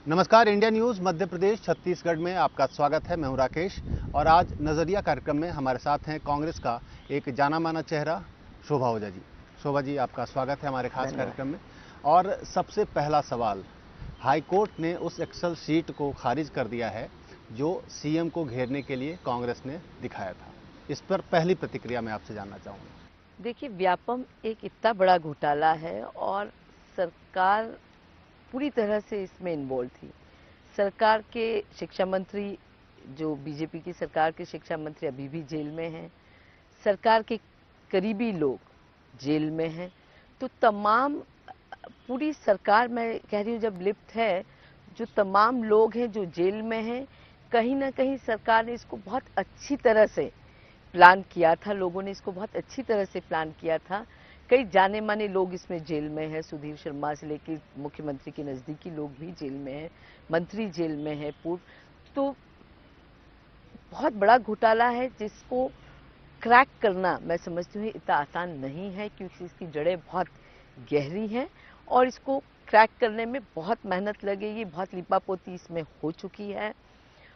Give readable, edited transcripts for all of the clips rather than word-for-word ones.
नमस्कार, India news Madhya Pradesh Chhattisgarh में आपका स्वागत है। मैं हूं राकेश और आज नज़रिया कार्यक्रम में हमारे साथ हैं कांग्रेस का एक जाना माना चेहरा शोभा ओझा जी। शोभा जी, आपका स्वागत है हमारे खास कार्यक्रम में। और सबसे पहला सवाल, हाईकोर्ट ने उस एक्सेल शीट को खारिज कर दिया है जो सीएम को घेरने के लिए कांग्रेस ने दिखाया था। इस पर पहली प्रतिक्रिया मैं आपसे जानना चाहूँगा। देखिए, व्यापम एक इतना बड़ा घोटाला है और सरकार पूरी तरह से इसमें इन्वॉल्व थी। सरकार के शिक्षा मंत्री, जो बीजेपी की सरकार के शिक्षा मंत्री, अभी भी जेल में हैं। सरकार के करीबी लोग जेल में हैं। तो तमाम पूरी सरकार, मैं कह रही हूँ, जब लिप्त है, जो तमाम लोग हैं जो जेल में हैं, कहीं ना कहीं सरकार ने इसको बहुत अच्छी तरह से प्लान किया था। लोगों ने इसको बहुत अच्छी तरह से प्लान किया था। कई जाने माने लोग इसमें जेल में हैं। सुधीर शर्मा से लेकर मुख्यमंत्री के नजदीकी लोग भी जेल में हैं, मंत्री जेल में हैं पूर्व। तो बहुत बड़ा घोटाला है जिसको क्रैक करना, मैं समझती हूँ, इतना आसान नहीं है, क्योंकि इसकी जड़ें बहुत गहरी हैं और इसको क्रैक करने में बहुत मेहनत लगेगी। बहुत लिपापोती इसमें हो चुकी है,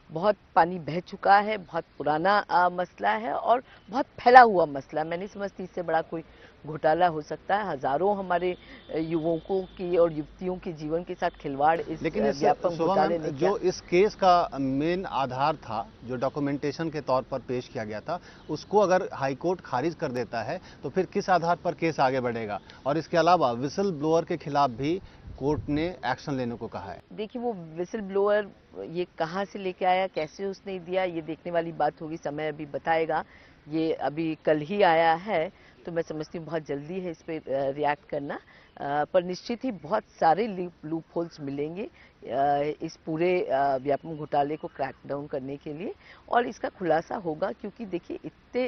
बहुत पानी बह चुका है, बहुत पुराना मसला है और बहुत फैला हुआ मसला। मैं नहीं समझती इससे बड़ा कोई घोटाला हो सकता है। हजारों हमारे युवकों की और युवतियों के जीवन के साथ खिलवाड़ इस लेकिन इस व्यापक शोभा घोटाले मैम, ने किया। जो इस केस का मेन आधार था, जो डॉक्यूमेंटेशन के तौर पर पेश किया गया था, उसको अगर हाईकोर्ट खारिज कर देता है तो फिर किस आधार पर केस आगे बढ़ेगा? और इसके अलावा विसल ब्लोअर के खिलाफ भी कोर्ट ने एक्शन लेने को कहा है। देखिए, वो विसल ब्लोअर ये कहाँ से लेके आया, कैसे उसने दिया, ये देखने वाली बात होगी, समय अभी बताएगा। ये अभी कल ही आया है, तो मैं समझती हूँ बहुत जल्दी है इस पर रिएक्ट करना। पर निश्चित ही बहुत सारे लूप होल्स मिलेंगे इस पूरे व्यापम घोटाले को क्रैक डाउन करने के लिए, और इसका खुलासा होगा। क्योंकि देखिए, इतने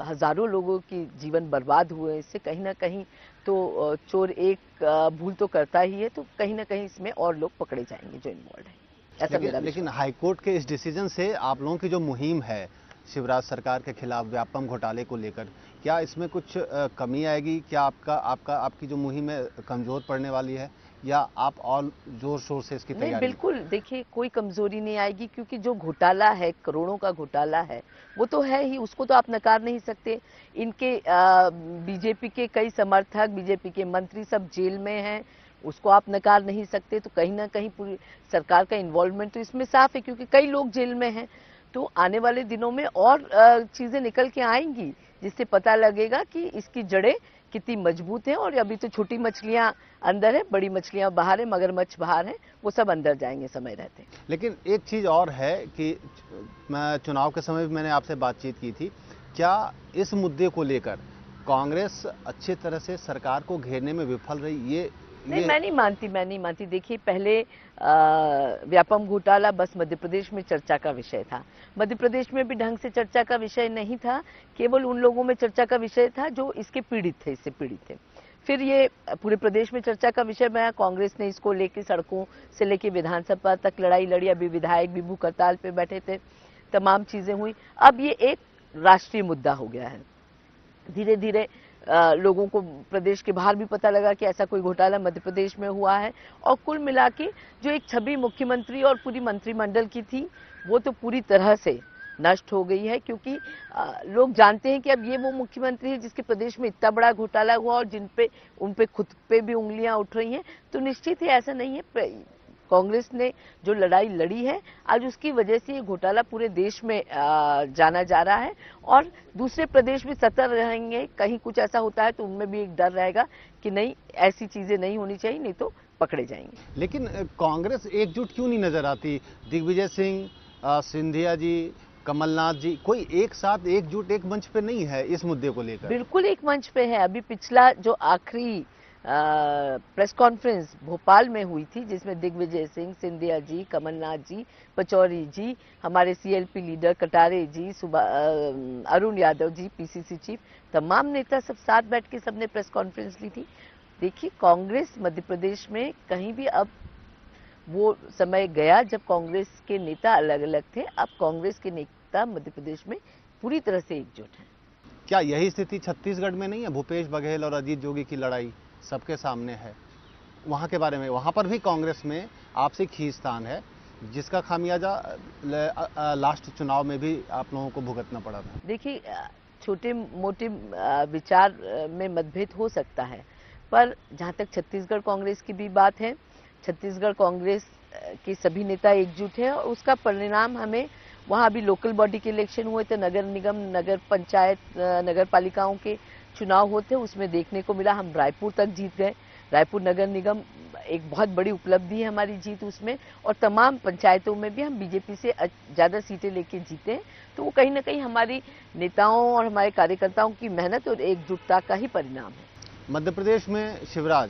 हजारों लोगों की जीवन बर्बाद हुए इससे। कहीं ना कहीं तो चोर एक भूल तो करता ही है, तो कहीं ना कहीं इसमें और लोग पकड़े जाएंगे जो इन्वॉल्व है, ऐसा मेरा लेकिन विश्वास। हाईकोर्ट के इस डिसीजन से आप लोगों की जो मुहिम है शिवराज सरकार के खिलाफ व्यापम घोटाले को लेकर, क्या इसमें कुछ कमी आएगी? क्या आपकी जो मुहिम है कमजोर पड़ने वाली है, या आप और जोर शोर से इसकी नहीं, तैयारी में? बिल्कुल, देखिए, कोई कमजोरी नहीं आएगी, क्योंकि जो घोटाला है, करोड़ों का घोटाला है, वो तो है ही, उसको तो आप नकार नहीं सकते। इनके बीजेपी के कई समर्थक, बीजेपी के मंत्री सब जेल में हैं, उसको आप नकार नहीं सकते। तो कहीं ना कहीं पूरी सरकार का इन्वॉल्वमेंट तो इसमें साफ है, क्योंकि कई लोग जेल में हैं। तो आने वाले दिनों में और चीजें निकल के आएंगी, जिससे पता लगेगा कि इसकी जड़ें कितनी मजबूत है। और अभी तो छोटी मछलियां अंदर है, बड़ी मछलियां बाहर है, मगरमच्छ बाहर है, वो सब अंदर जाएंगे समय रहते। लेकिन एक चीज़ और है कि मैं चुनाव के समय भी मैंने आपसे बातचीत की थी, क्या इस मुद्दे को लेकर कांग्रेस अच्छी तरह से सरकार को घेरने में विफल रही? नहीं, ये मैं नहीं मानती। देखिए, पहले व्यापम घोटाला बस मध्य प्रदेश में चर्चा का विषय था। मध्य प्रदेश में भी ढंग से चर्चा का विषय नहीं था, केवल उन लोगों में चर्चा का विषय था जो इसके पीड़ित थे, इससे पीड़ित थे। फिर ये पूरे प्रदेश में चर्चा का विषय बना। कांग्रेस ने इसको लेकर सड़कों से लेकर विधानसभा तक लड़ाई लड़ी। अभी विधायक भी भूख हड़ताल पे बैठे थे, तमाम चीजें हुई। अब ये एक राष्ट्रीय मुद्दा हो गया है। धीरे धीरे लोगों को प्रदेश के बाहर भी पता लगा कि ऐसा कोई घोटाला मध्य प्रदेश में हुआ है। और कुल मिला के जो एक छवि मुख्यमंत्री और पूरी मंत्रिमंडल की थी, वो तो पूरी तरह से नष्ट हो गई है। क्योंकि लोग जानते हैं कि अब ये वो मुख्यमंत्री है जिसके प्रदेश में इतना बड़ा घोटाला हुआ और जिन पे उन पे खुद पे भी उंगलियां उठ रही हैं। तो निश्चित ही ऐसा नहीं है। कांग्रेस ने जो लड़ाई लड़ी है, आज उसकी वजह से ये घोटाला पूरे देश में जाना जा रहा है। और दूसरे प्रदेश भी सतर्क रहेंगे। कहीं कुछ ऐसा होता है तो उनमें भी एक डर रहेगा कि नहीं, ऐसी चीजें नहीं होनी चाहिए, नहीं तो पकड़े जाएंगे। लेकिन कांग्रेस एकजुट क्यों नहीं नजर आती? दिग्विजय सिंह, सिंधिया जी, कमलनाथ जी, कोई एक साथ एकजुट एक मंच पे नहीं है इस मुद्दे को लेकर। बिल्कुल एक मंच पे है। अभी पिछला जो आखिरी प्रेस कॉन्फ्रेंस भोपाल में हुई थी, जिसमें दिग्विजय सिंह, सिंधिया जी, कमलनाथ जी, पचौरी जी, हमारे सीएलपी लीडर कटारे जी, अरुण यादव जी, पीसीसी चीफ, तमाम नेता सब साथ बैठ के सबने प्रेस कॉन्फ्रेंस ली थी। देखिए, कांग्रेस मध्य प्रदेश में कहीं भी अब वो समय गया जब कांग्रेस के नेता अलग अलग थे। अब कांग्रेस के नेता मध्य प्रदेश में पूरी तरह से एकजुट हैं। क्या यही स्थिति छत्तीसगढ़ में नहीं है? भूपेश बघेल और अजीत जोगी की लड़ाई सबके सामने है। वहाँ के बारे में, वहाँ पर भी कांग्रेस में आपसी खींचतान है, जिसका खामियाजा लास्ट चुनाव में भी आप लोगों को भुगतना पड़ा था। देखिए, छोटे मोटे विचार में मतभेद हो सकता है, पर जहाँ तक छत्तीसगढ़ कांग्रेस की भी बात है, छत्तीसगढ़ कांग्रेस के सभी नेता एकजुट हैं और उसका परिणाम हमें वहाँ अभी लोकल बॉडी के इलेक्शन हुए थे, नगर निगम, नगर पंचायत, नगर पालिकाओं के चुनाव होते, उसमें देखने को मिला। हम रायपुर तक जीत गए। रायपुर नगर निगम एक बहुत बड़ी उपलब्धि है हमारी जीत उसमें, और तमाम पंचायतों में भी हम बीजेपी से ज़्यादा सीटें लेके जीते हैं। तो वो कहीं ना कहीं हमारी नेताओं और हमारे कार्यकर्ताओं की मेहनत और एकजुटता का ही परिणाम है। मध्य प्रदेश में शिवराज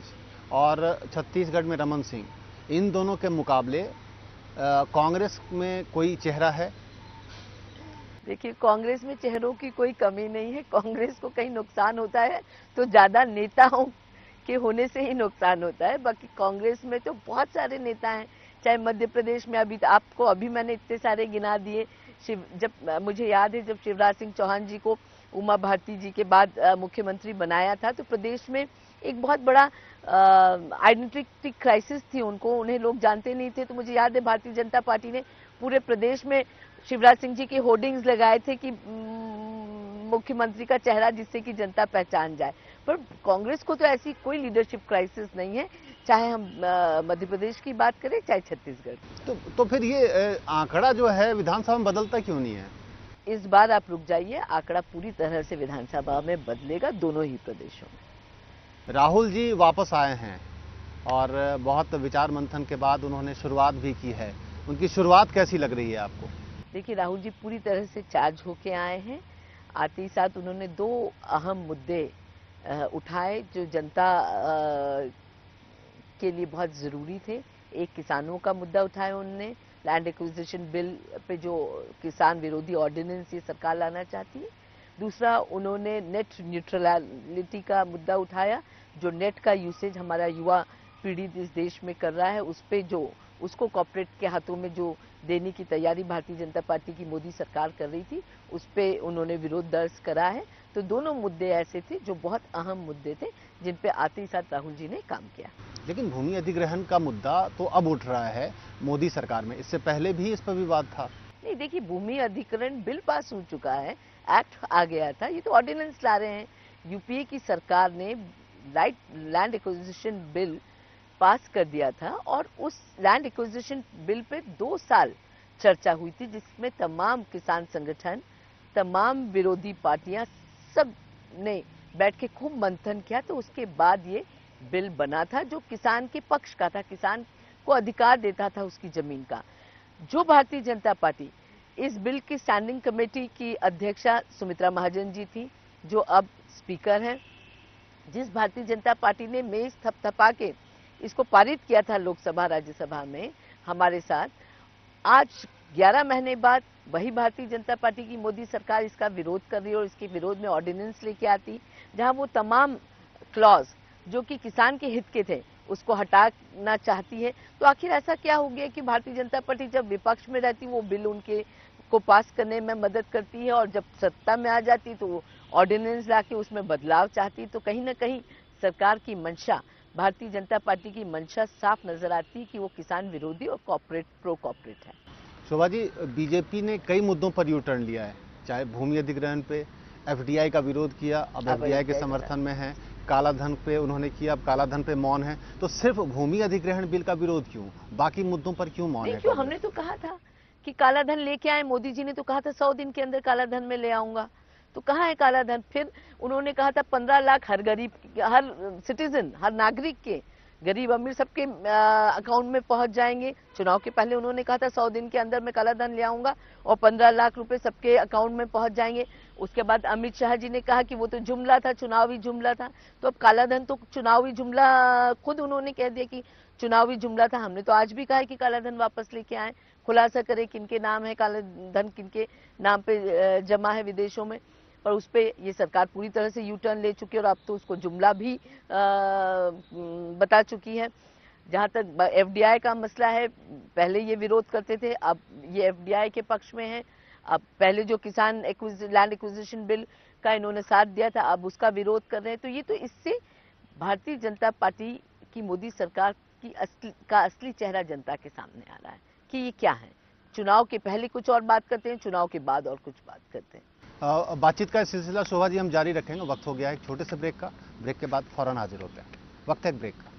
और छत्तीसगढ़ में रमन सिंह, इन दोनों के मुकाबले कांग्रेस में कोई चेहरा है? देखिए, कांग्रेस में चेहरों की कोई कमी नहीं है। कांग्रेस को कहीं नुकसान होता है तो ज़्यादा नेताओं के होने से ही नुकसान होता है। बाकी कांग्रेस में तो बहुत सारे नेता हैं, चाहे मध्य प्रदेश में अभी मैंने इतने सारे गिना दिए। जब मुझे याद है, जब शिवराज सिंह चौहान जी को उमा भारती जी के बाद मुख्यमंत्री बनाया था, तो प्रदेश में एक बहुत बड़ा आइडेंटिटी क्राइसिस थी उन्हें लोग जानते नहीं थे। तो मुझे याद है, भारतीय जनता पार्टी ने पूरे प्रदेश में शिवराज सिंह जी के होर्डिंग्स लगाए थे कि मुख्यमंत्री का चेहरा जिससे कि जनता पहचान जाए। पर कांग्रेस को तो ऐसी कोई लीडरशिप क्राइसिस नहीं है, चाहे हम मध्य प्रदेश की बात करें चाहे छत्तीसगढ़। तो फिर ये आंकड़ा जो है विधानसभा में बदलता क्यों नहीं है? इस बार आप रुक जाइए, आंकड़ा पूरी तरह से विधानसभा में बदलेगा, दोनों ही प्रदेशों में। राहुल जी वापस आए हैं और बहुत विचार मंथन के बाद उन्होंने शुरुआत भी की है। उनकी शुरुआत कैसी लग रही है आपको? देखिए, राहुल जी पूरी तरह से चार्ज होके आए हैं। आते ही साथ उन्होंने दो अहम मुद्दे उठाए जो जनता के लिए बहुत ज़रूरी थे। एक, किसानों का मुद्दा उठाया उन्होंने, लैंड एक्विजिशन बिल पे जो किसान विरोधी ऑर्डिनेंस ये सरकार लाना चाहती है। दूसरा, उन्होंने नेट न्यूट्रलिटी का मुद्दा उठाया, जो नेट का यूसेज हमारा युवा पीढ़ी इस देश में कर रहा है, उस पे जो उसको कॉर्पोरेट के हाथों में जो देने की तैयारी भारतीय जनता पार्टी की मोदी सरकार कर रही थी, उस पे उन्होंने विरोध दर्ज करा है। तो दोनों मुद्दे ऐसे थे जो बहुत अहम मुद्दे थे, जिन पे आते ही साथ राहुल जी ने काम किया। लेकिन भूमि अधिग्रहण का मुद्दा तो अब उठ रहा है मोदी सरकार में, इससे पहले भी इस पर विवाद था। नहीं, देखिए, भूमि अधिग्रहण बिल पास हो चुका है, एक्ट आ गया था, ये तो ऑर्डिनेंस ला रहे हैं। यूपीए की सरकार ने लैंड एक्विजिशन बिल पास कर दिया था और उस लैंड एक्विजिशन बिल पे 2 साल चर्चा हुई थी, जिसमें तमाम किसान संगठन, तमाम विरोधी पार्टियां, सब ने बैठ के खूब मंथन किया। तो उसके बाद ये बिल बना था जो किसान के पक्ष का था, किसान को अधिकार देता था उसकी जमीन का। जो भारतीय जनता पार्टी, इस बिल की स्टैंडिंग कमेटी की अध्यक्षा सुमित्रा महाजन जी थी, जो अब स्पीकर हैं, जिस भारतीय जनता पार्टी ने मेज थपथपा के इसको पारित किया था लोकसभा राज्यसभा में हमारे साथ, आज 11 महीने बाद वही भारतीय जनता पार्टी की मोदी सरकार इसका विरोध कर रही है और इसके विरोध में ऑर्डिनेंस लेके आती, जहां वो तमाम क्लॉज जो कि किसान के हित के थे उसको हटाना चाहती है। तो आखिर ऐसा क्या हो गया कि भारतीय जनता पार्टी जब विपक्ष में रहती वो बिल उनके को पास करने में मदद करती है, और जब सत्ता में आ जाती तो वो ऑर्डिनेंस लाके उसमें बदलाव चाहती। तो कहीं ना कहीं सरकार की मंशा, भारतीय जनता पार्टी की मंशा साफ नजर आती है कि वो किसान विरोधी और प्रो कॉर्पोरेट है। शोभा जी, बीजेपी ने कई मुद्दों पर यू टर्न लिया है, चाहे भूमि अधिग्रहण पे एफडीआई का विरोध किया, अब एफडीआई के समर्थन में है, काला धन पे उन्होंने किया, अब काला धन पे मौन है। तो सिर्फ भूमि अधिग्रहण बिल का विरोध क्यों, बाकी मुद्दों पर क्यों मौन है? क्यों, हमने तो कहा था कि काला धन लेके आए, मोदी जी ने तो कहा था 100 दिन के अंदर काला धन में ले आऊंगा। तो कहाँ है काला धन? फिर उन्होंने कहा था 15 लाख हर गरीब, हर सिटीजन, हर नागरिक के, गरीब अमीर सबके अकाउंट में पहुंच जाएंगे। चुनाव के पहले उन्होंने कहा था 100 दिन के अंदर मैं काला धन ले आऊंगा और 15 लाख रुपए सबके अकाउंट में पहुंच जाएंगे। उसके बाद अमित शाह जी ने कहा कि वो तो जुमला था, चुनावी जुमला था। तो अब काला धन तो चुनावी जुमला, खुद उन्होंने कह दिया कि चुनावी जुमला था। हमने तो आज भी कहा है कि काला धन वापस लेके आए, खुलासा करें किनके नाम है काला धन, किनके नाम पे जमा है विदेशों में। पर उस पर ये सरकार पूरी तरह से यू टर्न ले चुकी है और अब तो उसको जुमला भी बता चुकी है। जहां तक एफडीआई का मसला है, पहले ये विरोध करते थे, अब ये एफडीआई के पक्ष में है। अब पहले जो किसान लैंड एक्विजिशन बिल का इन्होंने साथ दिया था, अब उसका विरोध कर रहे हैं। तो ये तो इससे भारतीय जनता पार्टी कि मोदी सरकार की असली चेहरा जनता के सामने आ रहा है कि ये क्या है। चुनाव के पहले कुछ और बात करते हैं, चुनाव के बाद और कुछ बात करते हैं। बातचीत का सिलसिला शोभा जी हम जारी रखेंगे। वक्त हो गया है एक छोटे से ब्रेक का। ब्रेक के बाद फौरन हाजिर होते हैं। वक्त है एक ब्रेक का।